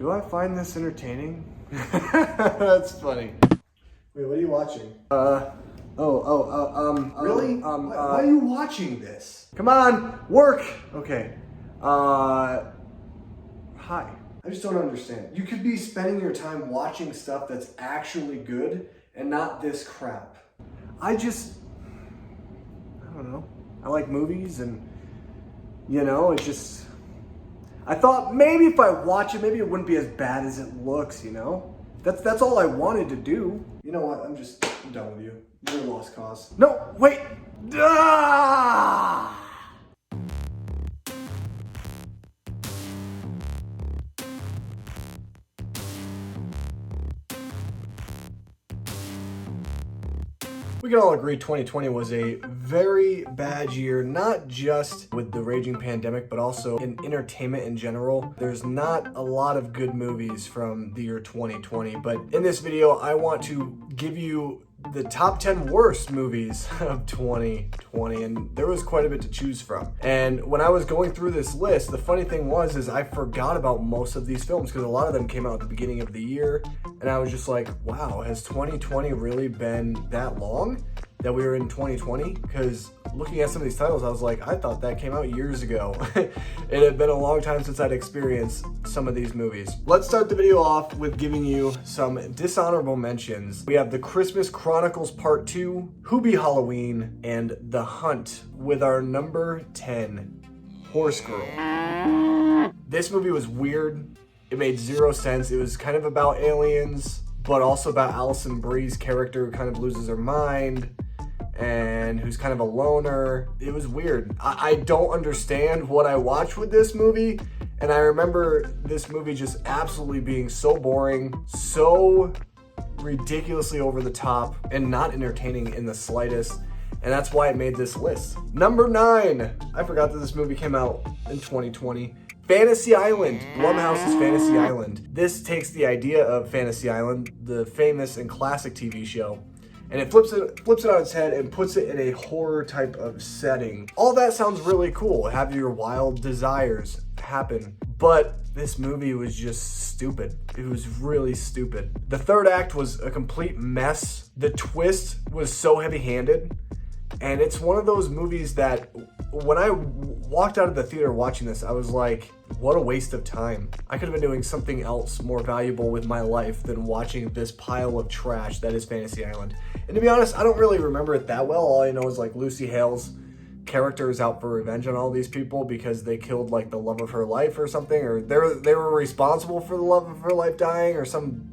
Do I find this entertaining? That's funny. Wait, what are you watching? Really? Why are you watching this? Come on, work! Okay. Hi. I just don't understand. You could be spending your time watching stuff that's actually good and not this crap. I don't know. I like movies and, you know, it's just, I thought maybe if I watch it, maybe it wouldn't be as bad as it looks, you know? That's all I wanted to do. You know what? I'm done with you. You're a lost cause. No, wait! Ah! We can all agree 2020 was a very bad year, not just with the raging pandemic, but also in entertainment in general. There's not a lot of good movies from the year 2020, but in this video, I want to give you the top 10 worst movies of 2020, and there was quite a bit to choose from. And when I was going through this list, the funny thing was I forgot about most of these films because a lot of them came out at the beginning of the year, and I was just like, wow, has 2020 really been that long that we were in 2020? Because looking at some of these titles, I was like, I thought that came out years ago. It had been a long time since I'd experienced some of these movies. Let's start the video off with giving you some dishonorable mentions. We have The Christmas Chronicles Part 2, Hubie Halloween, and The Hunt with our number 10, Horse Girl. This movie was weird. It made zero sense. It was kind of about aliens, but also about Alison Brie's character who kind of loses her mind and who's kind of a loner. It was weird. I don't understand what I watched with this movie, and I remember this movie just absolutely being so boring, so ridiculously over the top, and not entertaining in the slightest, and that's why it made this list. Number 9, I forgot that this movie came out in 2020. Fantasy Island, Blumhouse's Fantasy Island. This takes the idea of Fantasy Island, the famous and classic TV show, and it flips it on its head and puts it in a horror type of setting. All that sounds really cool. Have your wild desires happen. But this movie was just stupid. It was really stupid. The third act was a complete mess. The twist was so heavy-handed. And it's one of those movies that when I walked out of the theater watching this, I was like, what a waste of time. I could have been doing something else more valuable with my life than watching this pile of trash that is Fantasy Island. And to be honest, I don't really remember it that well. All I know is like Lucy Hale's character is out for revenge on all these people because they killed like the love of her life or something, or they were responsible for the love of her life dying or some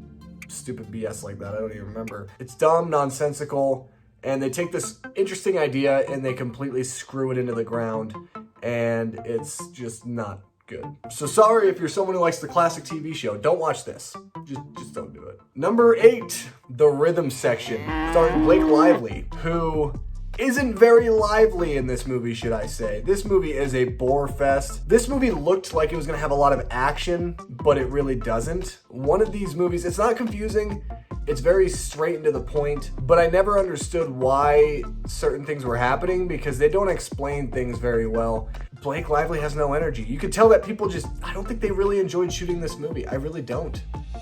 stupid BS like that. I don't even remember. It's dumb, nonsensical. And they take this interesting idea and they completely screw it into the ground, and it's just not good. So sorry if you're someone who likes the classic TV show, don't watch this. Just don't do it. Number 8, The Rhythm Section, starring Blake Lively, who isn't very lively in this movie, should I say. This movie is a bore fest. This movie looked like it was gonna have a lot of action, but it really doesn't. One of these movies, it's not confusing, it's very straight and to the point, but I never understood why certain things were happening because they don't explain things very well. Blake Lively has no energy. You could tell that people I don't think they really enjoyed shooting this movie. I really don't.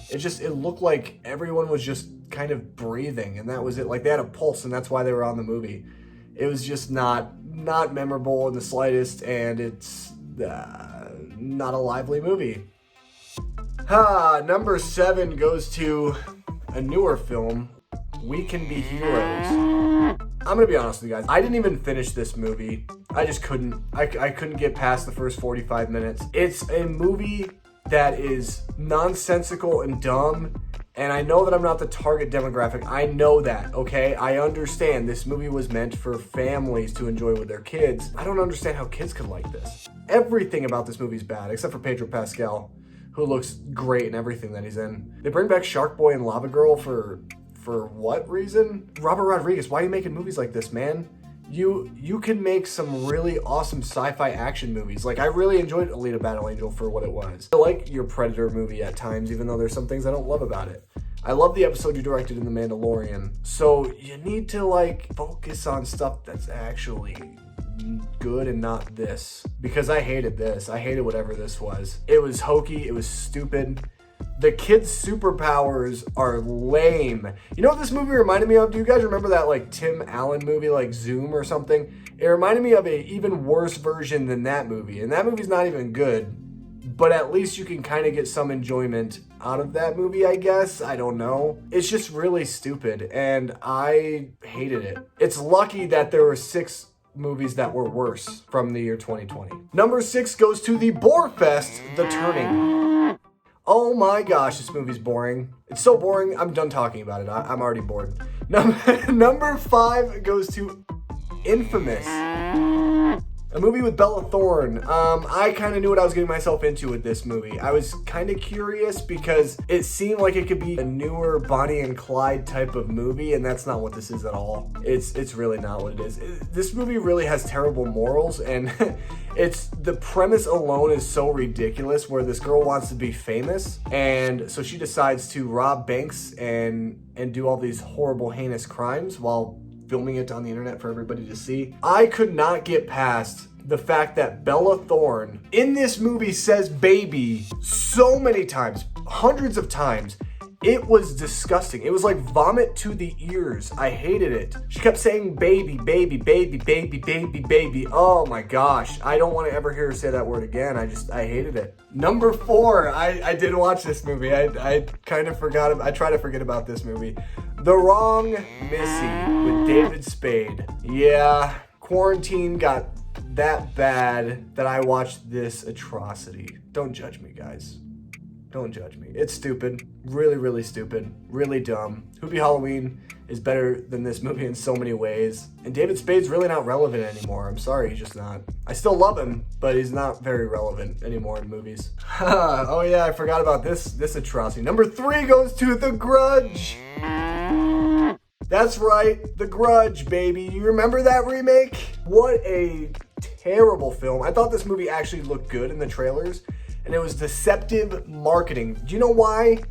It looked like everyone was just kind of breathing and that was it. Like they had a pulse and that's why they were on the movie. It was just not memorable in the slightest, and it's not a lively movie. Number 7 goes to a newer film, We Can Be Heroes. I'm gonna be honest with you guys, I didn't even finish this movie. I just couldn't. I couldn't get past the first 45 minutes. It's a movie that is nonsensical and dumb, and I know that I'm not the target demographic. I know that, okay? I understand this movie was meant for families to enjoy with their kids. I don't understand how kids could like this. Everything about this movie is bad, except for Pedro Pascal, who looks great in everything that he's in. They bring back Shark Boy and Lava Girl for what reason? Robert Rodriguez, why are you making movies like this, man? You can make some really awesome sci-fi action movies. Like, I really enjoyed Alita Battle Angel for what it was. I like your Predator movie at times, even though there's some things I don't love about it. I love the episode you directed in The Mandalorian. So you need to like focus on stuff that's actually good and not this. Because I hated this. I hated whatever this was. It was hokey. It was stupid. The kids' superpowers are lame. You know what this movie reminded me of? Do you guys remember that like Tim Allen movie, like Zoom or something? It reminded me of a even worse version than that movie. And that movie's not even good, but at least you can kind of get some enjoyment out of that movie, I guess. I don't know. It's just really stupid, and I hated it. It's lucky that there were 6 movies that were worse from the year 2020. Number 6 goes to the Borefest, The Turning. Oh my gosh, this movie's boring. It's so boring, I'm done talking about it. I'm already bored. Number 5 goes to Infamous, a movie with Bella Thorne. I kind of knew what I was getting myself into with this movie. I was kind of curious because it seemed like it could be a newer Bonnie and Clyde type of movie, and that's not what this is at all. It's really not what it is. This movie really has terrible morals, and the premise alone is so ridiculous, where this girl wants to be famous, and so she decides to rob banks and do all these horrible, heinous crimes while filming it on the internet for everybody to see. I could not get past the fact that Bella Thorne in this movie says baby so many times, hundreds of times. It was disgusting. It was like vomit to the ears. I hated it. She kept saying baby, baby, baby, baby, baby, baby. Oh my gosh. I don't want to ever hear her say that word again. I hated it. Number 4, I did watch this movie. I kind of forgot. I try to forget about this movie. The Wrong Missy with David Spade. Yeah, quarantine got that bad that I watched this atrocity. Don't judge me, guys. Don't judge me. It's stupid. Really, really stupid. Really dumb. Hubie Halloween is better than this movie in so many ways. And David Spade's really not relevant anymore. I'm sorry, he's just not. I still love him, but he's not very relevant anymore in movies. Oh yeah, I forgot about this atrocity. Number 3 goes to The Grudge. That's right, The Grudge, baby. You remember that remake? What a terrible film. I thought this movie actually looked good in the trailers, and it was deceptive marketing. Do you know why?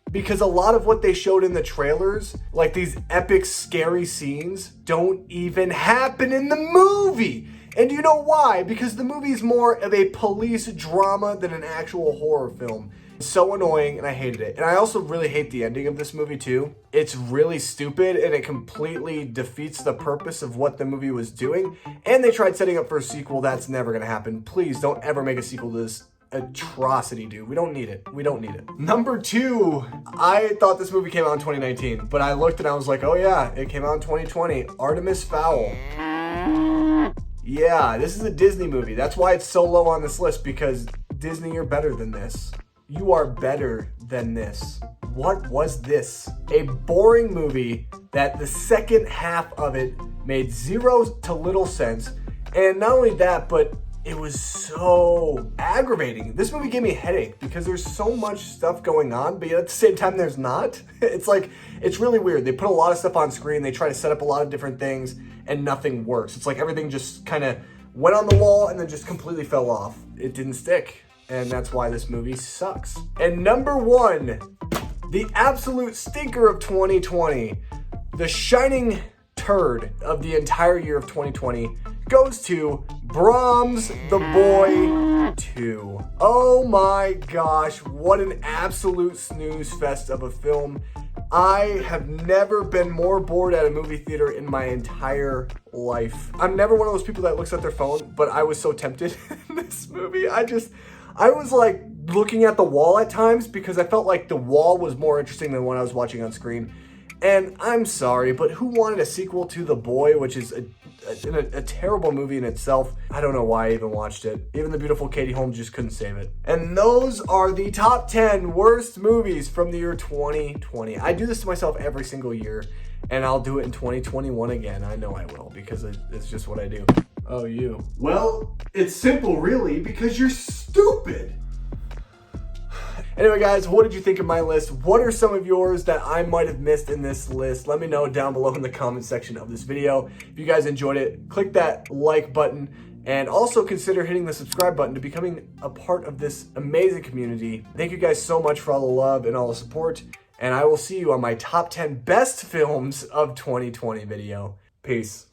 Because a lot of what they showed in the trailers, like these epic scary scenes, don't even happen in the movie. And do you know why? Because the movie's more of a police drama than an actual horror film. It's so annoying, and I hated it. And I also really hate the ending of this movie too. It's really stupid, and it completely defeats the purpose of what the movie was doing. And they tried setting up for a sequel. That's never gonna happen. Please don't ever make a sequel to this atrocity, dude. We don't need it. We don't need it. Number 2, I thought this movie came out in 2019, but I looked and I was like, oh yeah, it came out in 2020. Artemis Fowl. Yeah, this is a Disney movie. That's why it's so low on this list, because Disney, you're better than this. You are better than this. What was this? A boring movie that the second half of it made zero to little sense. And not only that, but it was so aggravating. This movie gave me a headache because there's so much stuff going on, but yet at the same time there's not. It's like, it's really weird. They put a lot of stuff on screen. They try to set up a lot of different things and nothing works. It's like everything just kind of went on the wall and then just completely fell off. It didn't stick. And that's why this movie sucks. And number 1, the absolute stinker of 2020, the shining turd of the entire year of 2020, goes to Brahms the Boy 2. Oh my gosh, what an absolute snooze fest of a film. I have never been more bored at a movie theater in my entire life. I'm never one of those people that looks at their phone, but I was so tempted in this movie. I was like looking at the wall at times because I felt like the wall was more interesting than what I was watching on screen. And I'm sorry, but who wanted a sequel to The Boy, which is a terrible movie in itself? I don't know why I even watched it. Even the beautiful Katie Holmes just couldn't save it. And those are the top 10 worst movies from the year 2020. I do this to myself every single year, and I'll do it in 2021 again. I know I will, because it's just what I do. Oh, you. Well, it's simple, really, because you're stupid. Anyway, guys, what did you think of my list? What are some of yours that I might have missed in this list? Let me know down below in the comment section of this video. If you guys enjoyed it, click that like button, and also consider hitting the subscribe button to becoming a part of this amazing community. Thank you guys so much for all the love and all the support, and I will see you on my top 10 best films of 2020 video. Peace.